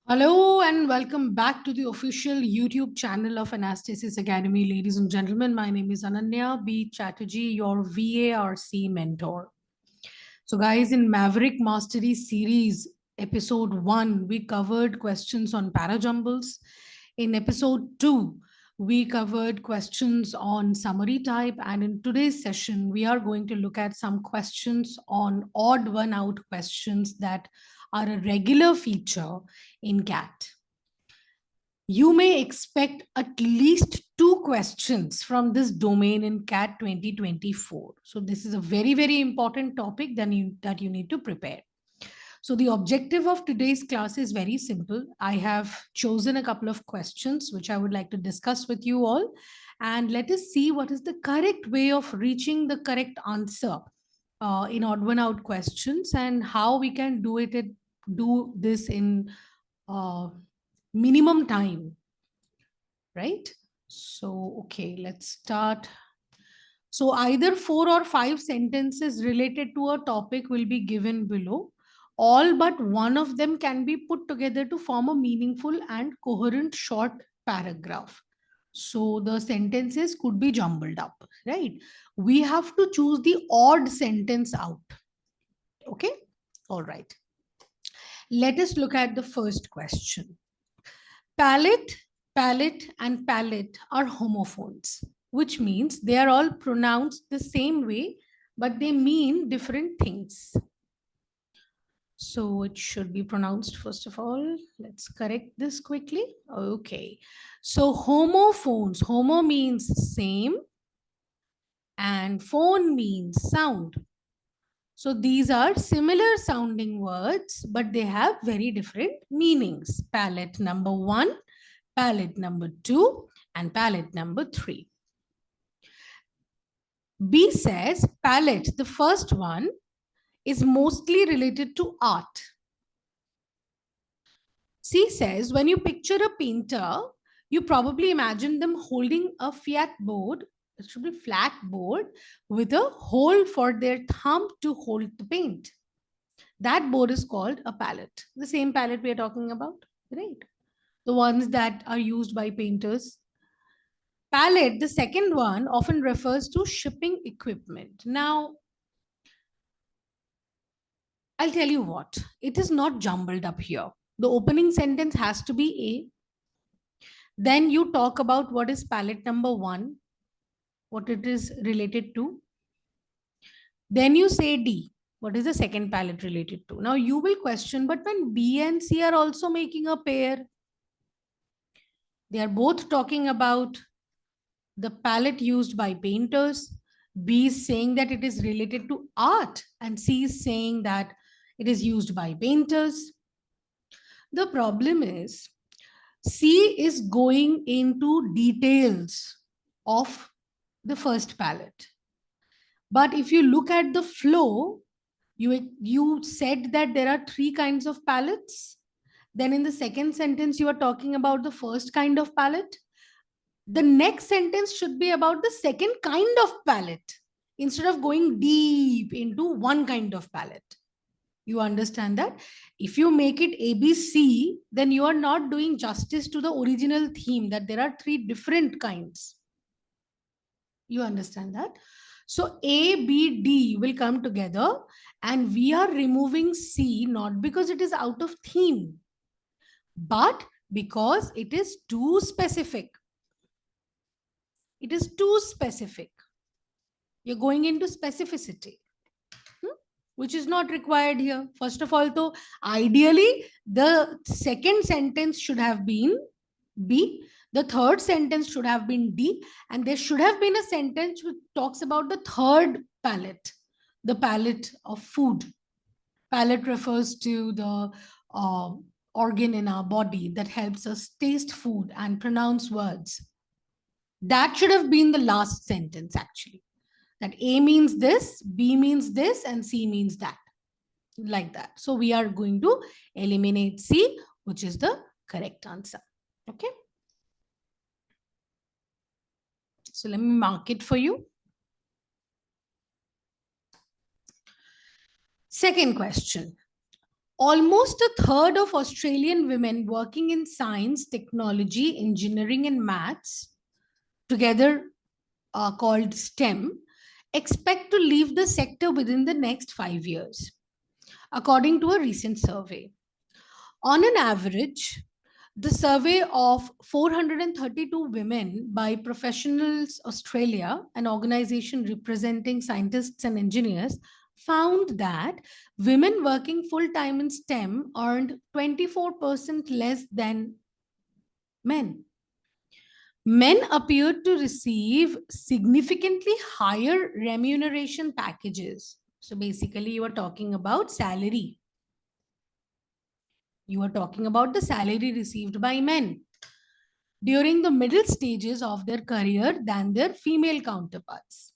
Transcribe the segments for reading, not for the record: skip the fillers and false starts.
Hello and welcome back to the official YouTube channel of Anastasis Academy. Ladies and gentlemen, my name is Ananya B. Chatterjee, your VARC mentor. So guys, in Maverick Mastery series, episode 1, we covered questions on parajumbles. In episode 2, we covered questions on summary type. And in today's session, we are going to look at some questions on odd one out questions that are a regular feature in CAT. You may expect at least 2 questions from this domain in CAT 2024. So this is a very, very important topic that you need to prepare. So the objective of today's class is very simple. I have chosen a couple of questions which I would like to discuss with you all. And let us see what is the correct way of reaching the correct answer in odd one out questions and how we can do this in minimum time, right? So, okay, let's start. So either 4 or 5 sentences related to a topic will be given below. All but one of them can be put together to form a meaningful and coherent short paragraph. So the sentences could be jumbled up, right? We have to choose the odd sentence out. Okay, all right. Let us look at the first question. Palate, palate, and palate are homophones, which means they are all pronounced the same way, but they mean different things. So it should be pronounced, first of all. Let's correct this quickly. Okay. So homophones, homo means same, and phone means sound. So these are similar sounding words, but they have very different meanings. Palette number 1, palette number 2, and palette number 3. B says palette, the first one, is mostly related to art. C says when you picture a painter, you probably imagine them holding a flat board, it should be flat board, with a hole for their thumb to hold the paint. That board is called a palette. The same palette we are talking about, right? The ones that are used by painters. Palette, the second one, often refers to shipping equipment. Now, I'll tell you what, it is not jumbled up here. The opening sentence has to be A. Then you talk about what is palette number 1, what it is related to. Then you say D, what is the second palette related to. Now you will question, but when B and C are also making a pair, they are both talking about the palette used by painters. B is saying that it is related to art, and C is saying that it is used by painters. The problem is C is going into details of the first palette. But if you look at the flow, you said that there are 3 kinds of palettes. Then in the second sentence, you are talking about the first kind of palette. The next sentence should be about the second kind of palette instead of going deep into one kind of palette. You understand that? If you make it ABC, then you are not doing justice to the original theme that there are 3 different kinds. You understand that? So A, B, D will come together, and we are removing C not because it is out of theme, but because it is too specific. It is too specific. You're going into specificity, which is not required here. First of all, though, ideally, the second sentence should have been B. The third sentence should have been D. And there should have been a sentence which talks about the third palette, the palette of food. Palate refers to the organ in our body that helps us taste food and pronounce words. That should have been the last sentence, actually. That A means this, B means this, and C means that. Like that. So we are going to eliminate C, which is the correct answer. Okay. So let me mark it for you. Second question. Almost a third of Australian women working in science, technology, engineering, and maths, together called STEM, expect to leave the sector within the next 5 years, according to a recent survey. On an average, the survey of 432 women by Professionals Australia, an organization representing scientists and engineers, found that women working full-time in STEM earned 24% less than men. Men appeared to receive significantly higher remuneration packages. So basically, you are talking about salary. You are talking about the salary received by men during the middle stages of their career than their female counterparts.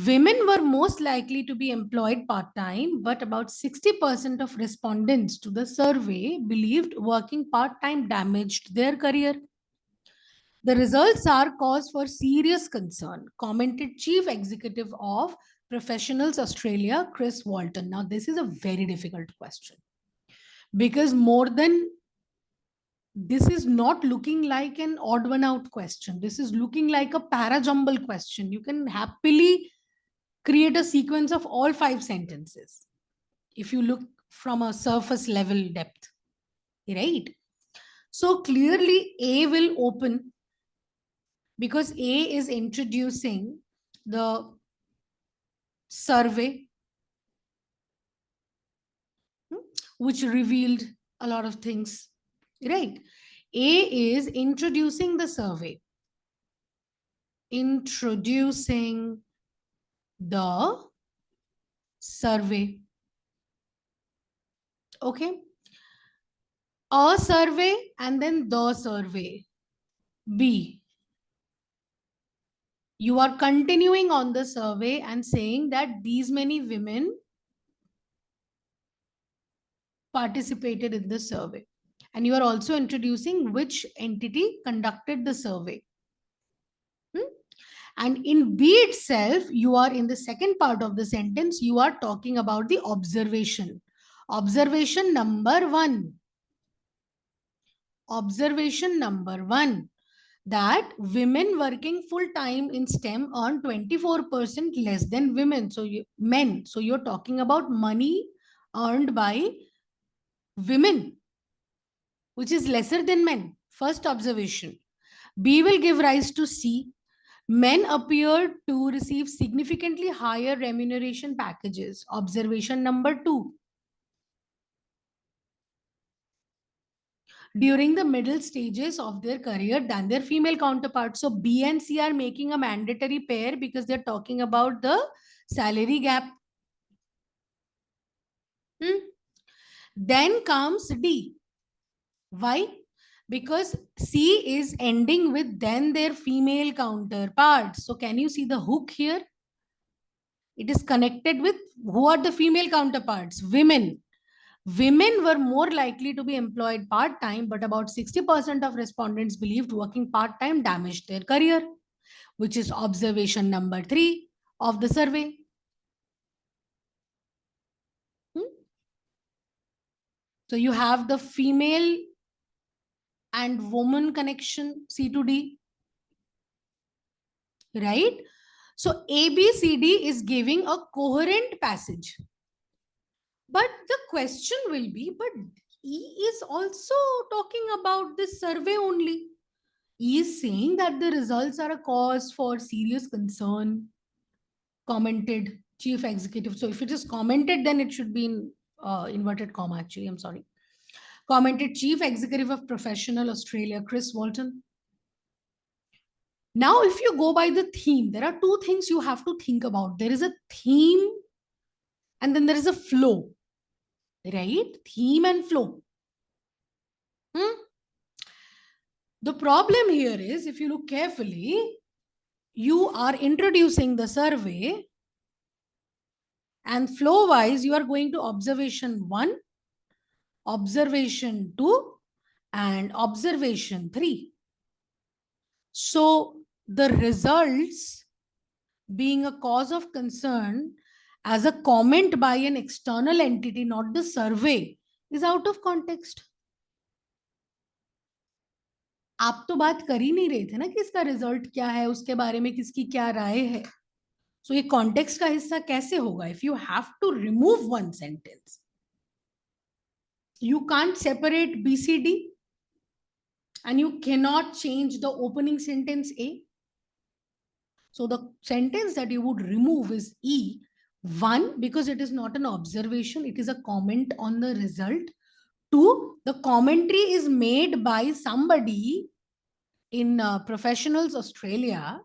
Women were most likely to be employed part-time, but about 60% of respondents to the survey believed working part-time damaged their career. The results are cause for serious concern, commented Chief Executive of Professionals Australia, Chris Walton. Now, this is a very difficult question because this is not looking like an odd one out question. This is looking like a parajumble question. You can happily create a sequence of all 5 sentences if you look from a surface level depth, right? So clearly A will open because A is introducing the survey, which revealed a lot of things, right? A is introducing the survey, introducing the survey. Okay. A survey and then the survey. B. You are continuing on the survey and saying that these many women participated in the survey. And you are also introducing which entity conducted the survey. And in B itself, you are in the second part of the sentence, you are talking about the observation. Observation number 1. Observation number 1. That women working full-time in STEM earn 24% less than women. So men. So you're talking about money earned by women, which is lesser than men. First observation. B will give rise to C. Men appear to receive significantly higher remuneration packages. Observation number 2. During the middle stages of their career than their female counterparts. So B and C are making a mandatory pair because they're talking about the salary gap. Then comes D. Why? Because C is ending with then their female counterparts. So can you see the hook here? It is connected with who are the female counterparts? Women. Women were more likely to be employed part-time, but about 60% of respondents believed working part-time damaged their career, which is observation number 3 of the survey. So you have the female and woman connection, C to D, right? So ABCD is giving a coherent passage. But the question will be, but E is also talking about this survey only. E is saying that the results are a cause for serious concern, commented Chief Executive. So if it is commented, then it should be in inverted comma, actually, I'm sorry. Commented Chief Executive of Professional Australia, Chris Walton. Now, if you go by the theme, there are 2 things you have to think about. There is a theme and then there is a flow, right? Theme and flow. The problem here is, if you look carefully, you are introducing the survey and flow wise, you are going to observation 1, observation 2, and observation 3. So the results being a cause of concern as a comment by an external entity, not the survey, is out of context. आप तो बात कर ही नहीं रहे थे ना कि इसका रिजल्ट क्या है, उसके बारे में किसकी क्या राय है. सो ये कॉन्टेक्स्ट का हिस्सा कैसे होगा? If you have to remove one sentence, you can't separate BCD and you cannot change the opening sentence A. So the sentence that you would remove is E. One, because it is not an observation, it is a comment on the result. Two, the commentary is made by somebody in Professionals Australia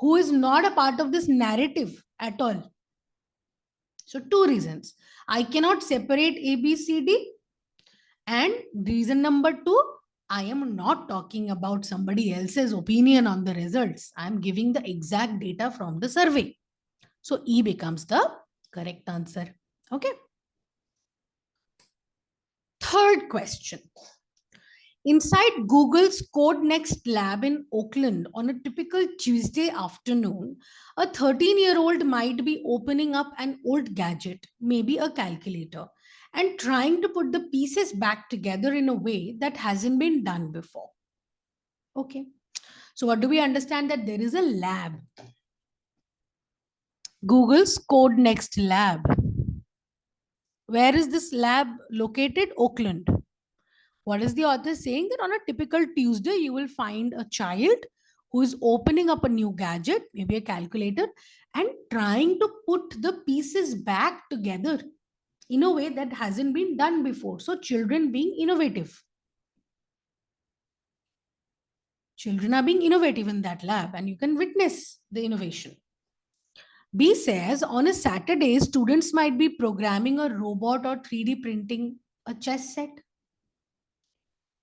who is not a part of this narrative at all. So two reasons. I cannot separate A, B, C, D. And reason number two, I am not talking about somebody else's opinion on the results. I am giving the exact data from the survey. So E becomes the correct answer. Okay. Third question. Inside Google's Code Next lab in Oakland on a typical Tuesday afternoon, a 13-year-old might be opening up an old gadget, maybe a calculator, and trying to put the pieces back together in a way that hasn't been done before. Okay. So what do we understand? That there is a lab. Google's Code Next lab. Where is this lab located? Oakland. What is the author saying? That on a typical Tuesday, you will find a child who is opening up a new gadget, maybe a calculator, and trying to put the pieces back together in a way that hasn't been done before. So children being innovative. Children are being innovative in that lab, and you can witness the innovation. B says, on a Saturday, students might be programming a robot or 3D printing a chess set.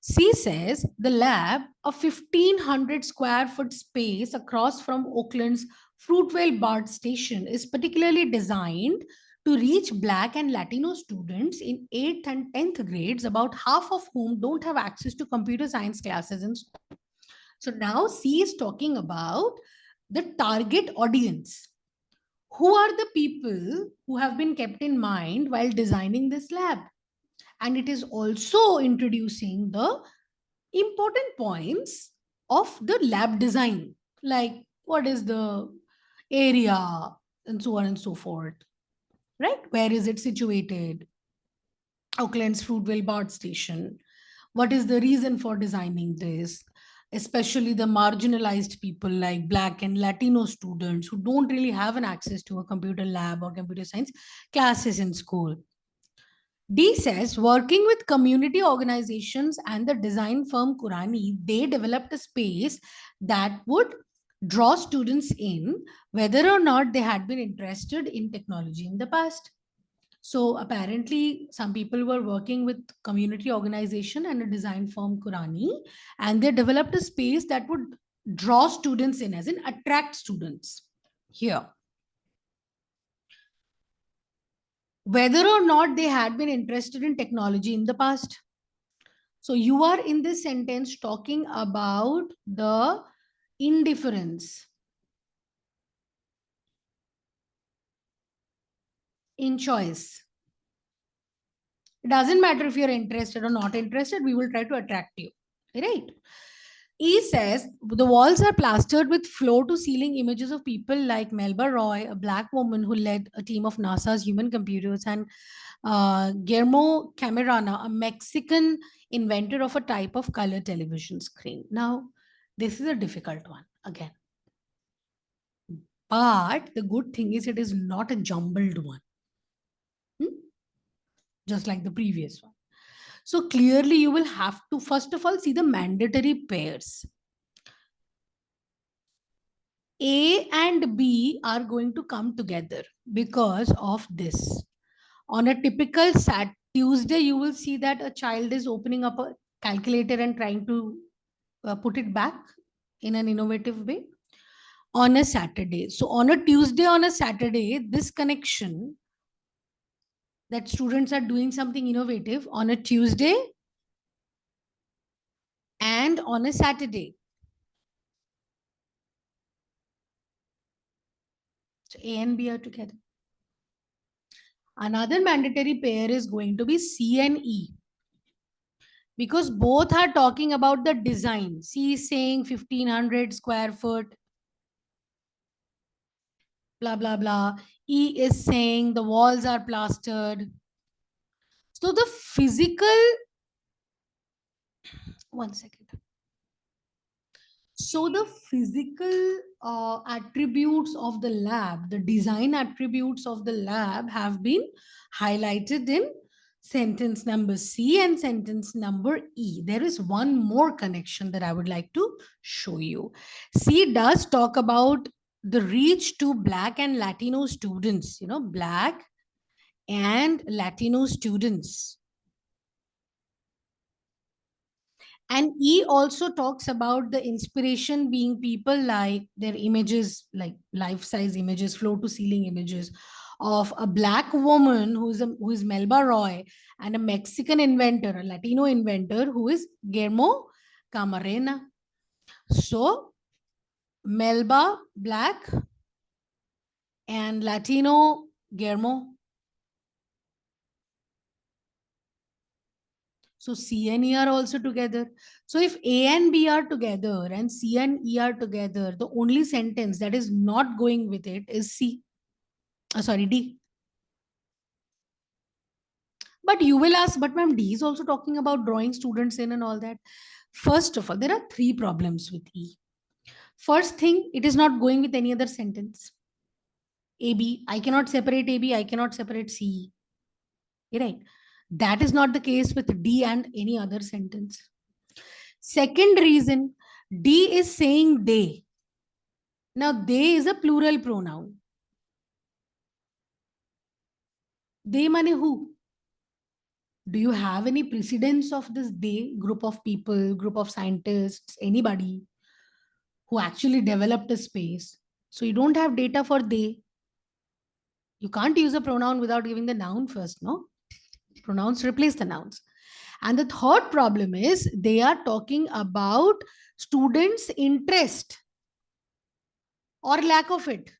C says, the lab, a 1,500 square foot space across from Oakland's Fruitvale BART station, is particularly designed to reach Black and Latino students in 8th and 10th grades, about half of whom don't have access to computer science classes in school. So now C is talking about the target audience. Who are the people who have been kept in mind while designing this lab? And it is also introducing the important points of the lab design, like what is the area and so on and so forth, right? Where is it situated? Oakland's Fruitvale BART station. What is the reason for designing this? Especially the marginalized people like Black and Latino students who don't really have an access to a computer lab or computer science classes in school. D says, working with community organizations and the design firm Kurani, they developed a space that would draw students in, whether or not they had been interested in technology in the past. So apparently, some people were working with community organization and a design firm Kurani, and they developed a space that would draw students in, as in attract students here. Whether or not they had been interested in technology in the past. So you are in this sentence talking about the indifference in choice. It doesn't matter if you're interested or not interested, we will try to attract you, right? E says, the walls are plastered with floor to ceiling images of people like Melba Roy, a Black woman who led a team of NASA's human computers, and Guillermo Camarena, a Mexican inventor of a type of color television screen. Now, this is a difficult one again. But the good thing is it is not a jumbled one. Just like the previous one. So clearly you will have to, first of all, see the mandatory pairs. A and B are going to come together because of this. On a typical Tuesday, you will see that a child is opening up a calculator and trying to put it back in an innovative way. On a Saturday. So on a Tuesday, on a Saturday, this connection that students are doing something innovative on a Tuesday and on a Saturday. So A and B are together. Another mandatory pair is going to be C and E, because both are talking about the design. C is saying 1500 square foot, blah, blah, blah. E is saying the walls are plastered. So the physical, one second. So the physical attributes of the lab, the design attributes of the lab have been highlighted in sentence number C and sentence number E. There is one more connection that I would like to show you. C does talk about the reach to Black and Latino students, Black and Latino students. And E also talks about the inspiration being people like their images, like life-size images, floor-to-ceiling images of a Black woman who is Melba Roy, and a Mexican inventor, a Latino inventor who is Guillermo Camarena. So Melba, Black, and Latino, Guillermo. So C and E are also together. So if A and B are together and C and E are together, the only sentence that is not going with it is C. Sorry, D. But you will ask, but ma'am, D is also talking about drawing students in and all that. First of all, there are three problems with E. First thing, it is not going with any other sentence. AB, I cannot separate AB, I cannot separate CE. Right? That is not the case with D and any other sentence. Second reason, D is saying they. Now, they is a plural pronoun. They mane who? Do you have any precedence of this they, group of people, group of scientists, anybody who actually developed a space? So you don't have data for they. You can't use a pronoun without giving the noun first, no? Pronouns replace the nouns. And the third problem is they are talking about students' interest or lack of it,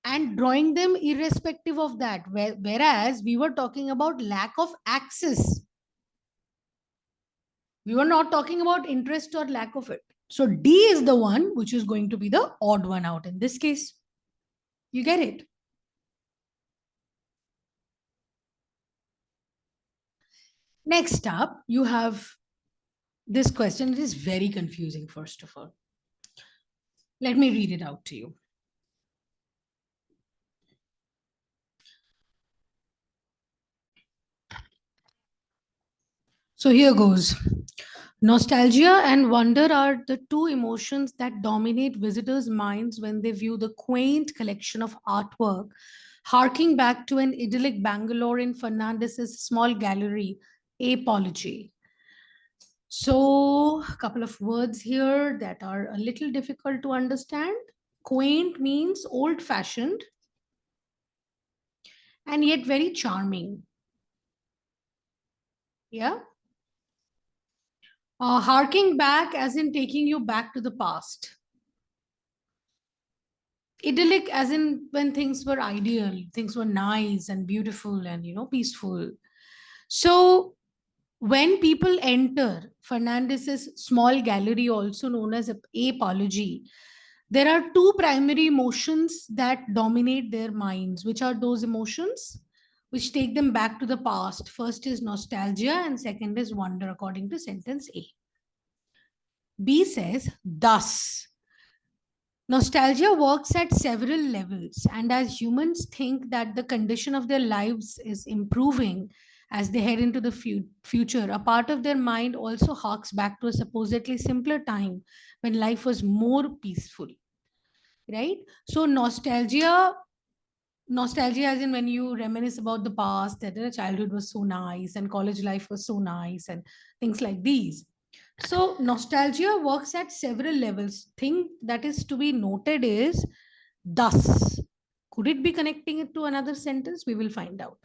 and drawing them irrespective of that. Whereas we were talking about lack of access. We were not talking about interest or lack of it. So D is the one which is going to be the odd one out in this case. You get it? Next up, you have this question. It is very confusing, first of all. Let me read it out to you. So here goes. Nostalgia and wonder are the two emotions that dominate visitors' minds when they view the quaint collection of artwork, harking back to an idyllic Bangalore in Fernandez's small gallery, Apology. So, a couple of words here that are a little difficult to understand. Quaint means old-fashioned and yet very charming. Yeah. Harking back as in taking you back to the past. Idyllic as in when things were ideal, things were nice and beautiful and, peaceful. So when people enter Fernandez's small gallery, also known as Apology, there are two primary emotions that dominate their minds. Which are those emotions which take them back to the past? First is nostalgia and second is wonder, according to sentence A. B says, thus, nostalgia works at several levels, and as humans think that the condition of their lives is improving as they head into the future, a part of their mind also harks back to a supposedly simpler time when life was more peaceful. Right? So nostalgia as in when you reminisce about the past, that childhood was so nice and college life was so nice and things like these. So nostalgia works at several levels. Thing that is to be noted is thus. Could it be connecting it to another sentence? We will find out.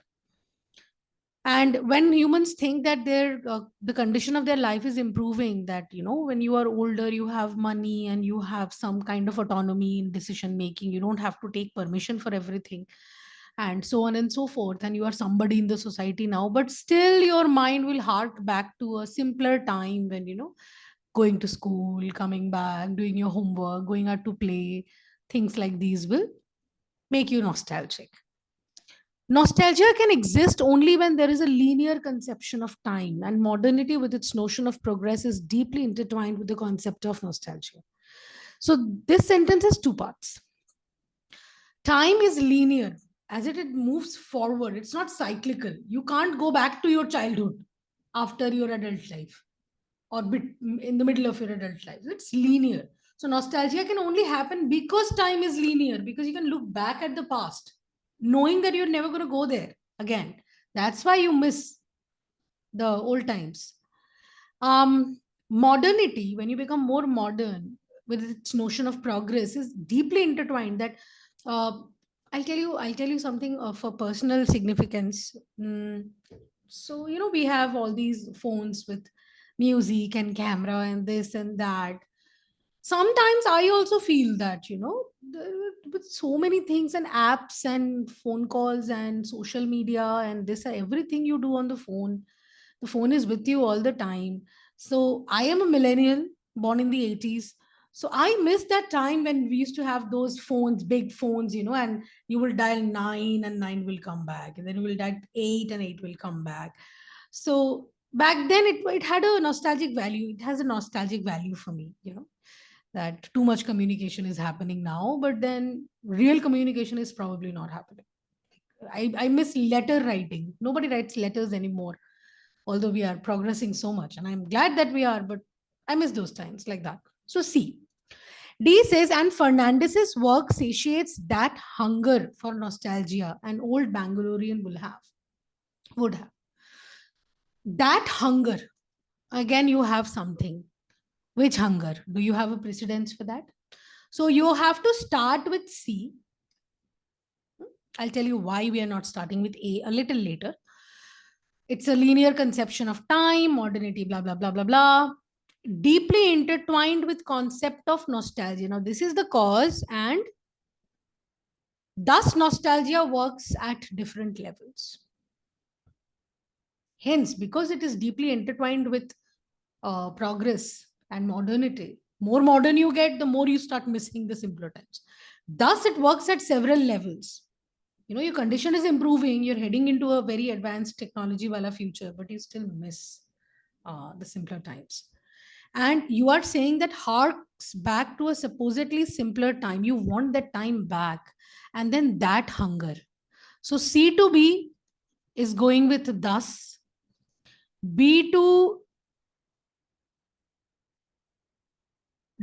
And when humans think that the condition of their life is improving, that when you are older, you have money and you have some kind of autonomy in decision making, you don't have to take permission for everything. and so on and so forth, and you are somebody in the society now, but still your mind will hark back to a simpler time when, going to school, coming back, doing your homework, going out to play. Things like these will make you nostalgic. Nostalgia can exist only when there is a linear conception of time, and modernity, with its notion of progress, is deeply intertwined with the concept of nostalgia. So, this sentence has two parts. Time is linear, as it moves forward, it's not cyclical. You can't go back to your childhood after your adult life, or in the middle of your adult life. It's linear. So, nostalgia can only happen because time is linear, because you can look back at the past knowing that you're never going to go there again. That's why you miss the old times. Modernity, when you become more modern, with its notion of progress, is deeply intertwined. That uh, I'll tell you something of a personal significance. So we have all these phones with music and camera and this and that. Sometimes I also feel that, with so many things and apps and phone calls and social media and this, everything you do on the phone is with you all the time. So I am a millennial born in the 80s. So I miss that time when we used to have those phones, big phones, and you will dial 9 and 9 will come back. And then you will dial 8 and 8 will come back. So back then it had a nostalgic value. It has a nostalgic value for me, that too much communication is happening now, but then real communication is probably not happening. I miss letter writing. Nobody writes letters anymore, although we are progressing so much. And I'm glad that we are, but I miss those times like that. So, C. D says, and Fernandez's work satiates that hunger for nostalgia an old Bangalorean would have. That hunger, again, you have something. Which hunger? Do you have a precedence for that? So you have to start with C. I'll tell you why we are not starting with A little later. It's a linear conception of time, modernity, blah, blah, blah, blah, blah. Deeply intertwined with concept of nostalgia. Now, this is the cause, and thus nostalgia works at different levels. Hence, because it is deeply intertwined with progress and modernity, more modern you get, the more you start missing the simpler times. Thus, it works at several levels. Your condition is improving, you're heading into a very advanced technology wala future, but you still miss the simpler times. And you are saying that harks back to a supposedly simpler time. You want that time back, and then that hunger. So C to B is going with thus, B to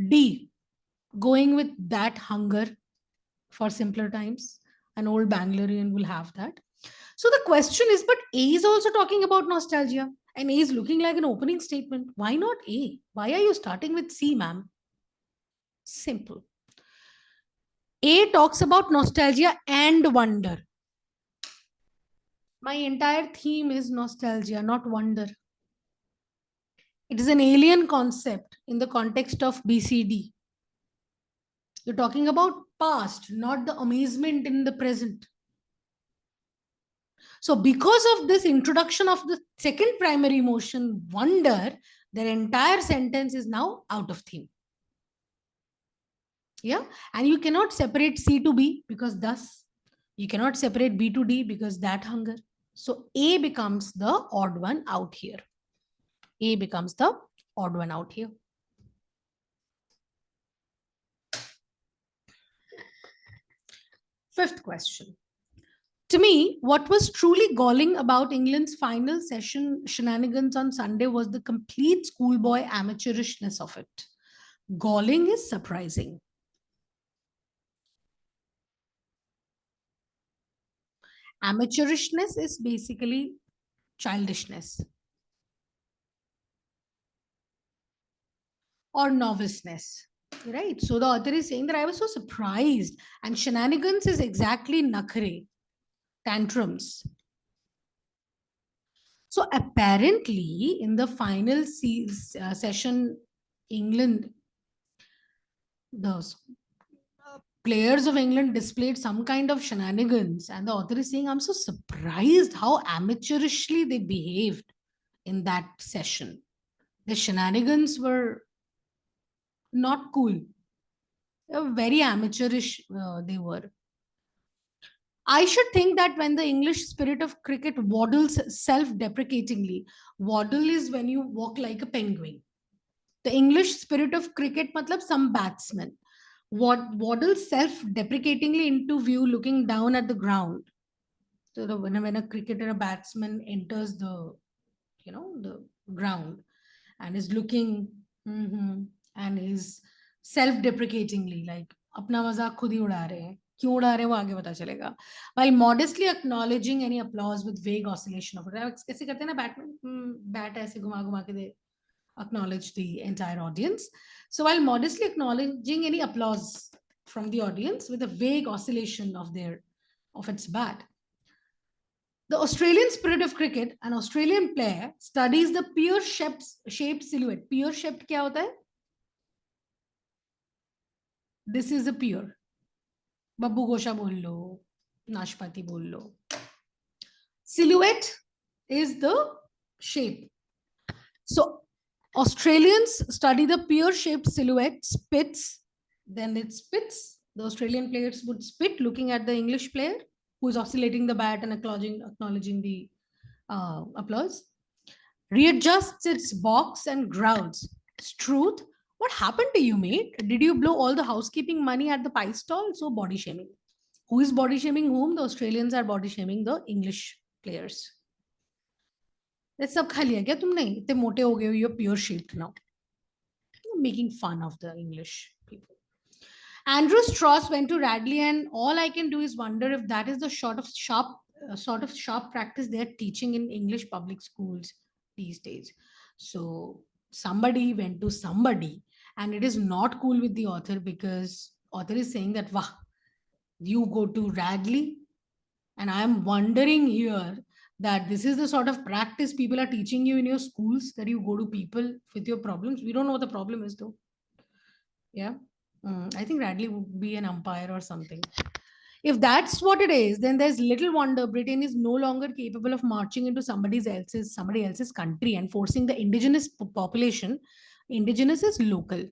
D going with that hunger for simpler times. An old Bangalorean will have that. So the question is, but A is also talking about nostalgia, and A is looking like an opening statement. Why not A? Why are you starting with C, ma'am? Simple. A talks about nostalgia and wonder. My entire theme is nostalgia, not wonder. It is an alien concept in the context of BCD. You're talking about past, not the amazement in the present. So because of this introduction of the second primary emotion, wonder, their entire sentence is now out of theme. Yeah. And you cannot separate C to B because thus. You cannot separate B to D because that hunger. So A becomes the odd one out here. A becomes the odd one out here. Fifth question. To me, what was truly galling about England's final session shenanigans on Sunday was the complete schoolboy amateurishness of it. Galling is surprising. Amateurishness is basically childishness or noviceness, right? So the author is saying that I was so surprised, and shenanigans is exactly nakhre, tantrums. So apparently, in the final session, England, the players of England displayed some kind of shenanigans, and the author is saying, I'm so surprised how amateurishly they behaved in that session. The shenanigans were not cool. They were very amateurish, they were. I should think that when the English spirit of cricket waddles self-deprecatingly, waddle is when you walk like a penguin. The English spirit of cricket, matlab some batsmen, waddle self-deprecatingly into view, looking down at the ground. So when a cricketer, a batsman enters the, the ground and is looking, and is self-deprecatingly like अपना मजाक खुद ही उड़ा रहे हैं, क्यों उड़ा रहे हैं वो आगे पता चलेगा, while modestly acknowledging any applause with vague oscillation of it. कैसे करते हैं ना बैटमैन, बैट ऐसे घुमा घुमा के दे acknowledge the entire audience. So while modestly acknowledging any applause from the audience with a vague oscillation of its bat, the Australian spirit of cricket, an Australian player studies the pear-shaped silhouette. Pear-shaped क्या होता है? This is a pear. Babbu Gosha बोल लो, नाशपाती बोल लो. Silhouette is the shape. So Australians study the pear-shaped silhouette, spits, then it spits. The Australian players would spit looking at the English player who is oscillating the bat and acknowledging the applause. Readjusts its box and growls. Struth, what happened to you, mate? Did you blow all the housekeeping money at the pie stall? So body shaming. Who is body shaming whom? The Australians are body shaming the English players. सब खा लिया क्या तुमने? इतने मोटे हो गए हो, you're pear shaped now. You're making fun of the English people. Andrew Strauss went to Radley, and all I can do is wonder if that is the sort of sharp practice they are teaching in English public schools these days. So somebody went to somebody, and it is not cool with the author because author is saying that, wow, you go to Radley, and I am wondering here that this is the sort of practice people are teaching you in your schools, that you go to people with your problems. We don't know what the problem is though. Yeah. I think Radley would be an umpire or something. If that's what it is, then there's little wonder Britain is no longer capable of marching into somebody else's country and forcing the indigenous population, indigenous is local,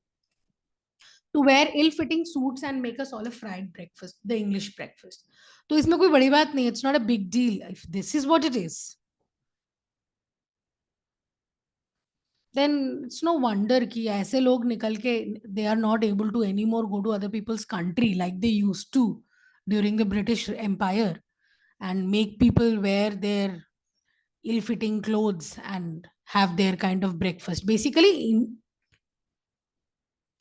to wear ill-fitting suits and make us all a fried breakfast, the English breakfast. तो इसमें कोई बड़ी बात नहीं, it's not a big deal if this is what it is. Then it's no wonder कि ऐसे लोग निकल के they are not able to anymore go to other people's country like they used to during the British Empire and make people wear their ill-fitting clothes and have their kind of breakfast, basically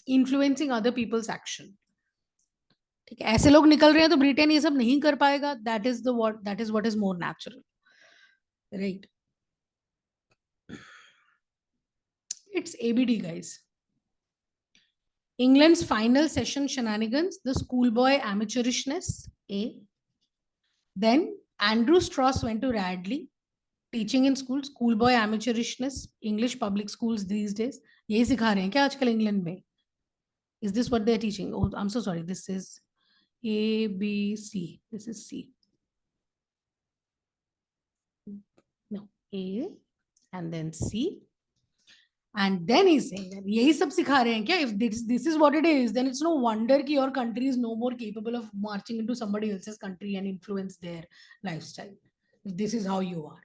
influencing other people's action. ठीक है, ऐसे लोग निकल रहे हैं तो Britain ये सब नहीं कर पाएगा. That is what is more natural, right? It's ABD, guys. England's final session shenanigans, the schoolboy amateurishness, A. Then Andrew Strauss went to Radley, teaching in school, schoolboy amateurishness, English public schools these days. यही सिखा रहे हैं क्या आजकल England में? Is this what they're teaching? Oh, I'm so sorry. This is A, B, C. This is C. No, A and then C. And then he's saying that यही सब सिखा रहे हैं क्या? If this is what it is, then it's no wonder that your country is no more capable of marching into somebody else's country and influence their lifestyle. If this is how you are.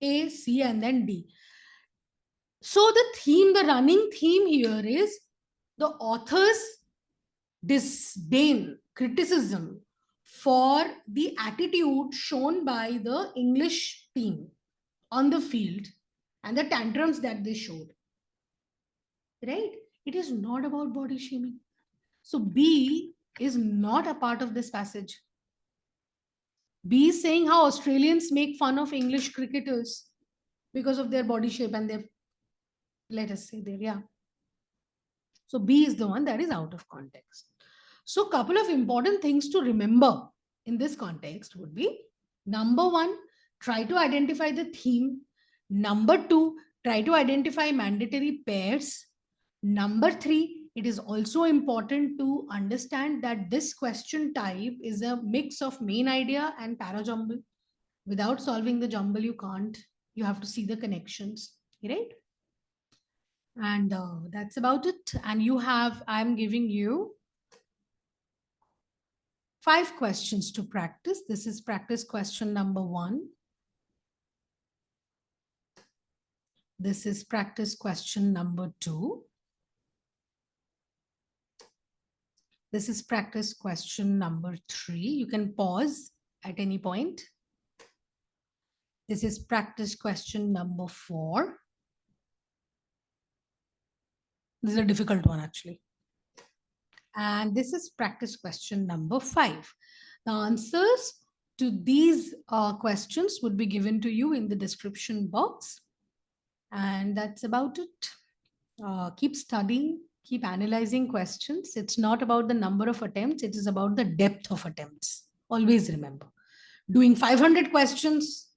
A, C, and then D. So the running theme here is the author's disdain, criticism for the attitude shown by the English team on the field and the tantrums that they showed. Right? It is not about body shaming. So B is not a part of this passage. B is saying how Australians make fun of English cricketers because of their body shape and their, let us say, their, yeah. So B is the one that is out of context. So a couple of important things to remember in this context would be, number one, try to identify the theme. Number two, try to identify mandatory pairs. Number three, It is also important to understand that this question type is a mix of main idea and parajumble. Without solving the jumble, you can't. You have to see the connections, right? And that's about it. And I'm giving you 5 questions to practice. This is practice question number 1. This is practice question number 2. This is practice question number 3. You can pause at any point. This is practice question number 4. This is a difficult one, actually. And this is practice question number 5. The answers to these questions would be given to you in the description box. And that's about it. Keep studying, keep analyzing questions. It's not about the number of attempts, it is about the depth of attempts. Always remember, doing 500 questions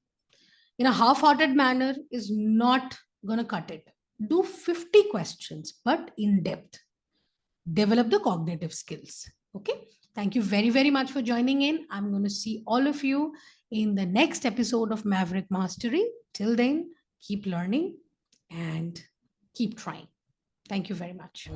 in a half-hearted manner is not going to cut it. Do 50 questions, but in depth. Develop the cognitive skills. Okay. Thank you very, very much for joining in. I'm going to see all of you in the next episode of Maverick Mastery. Till then, keep learning and keep trying. Thank you very much.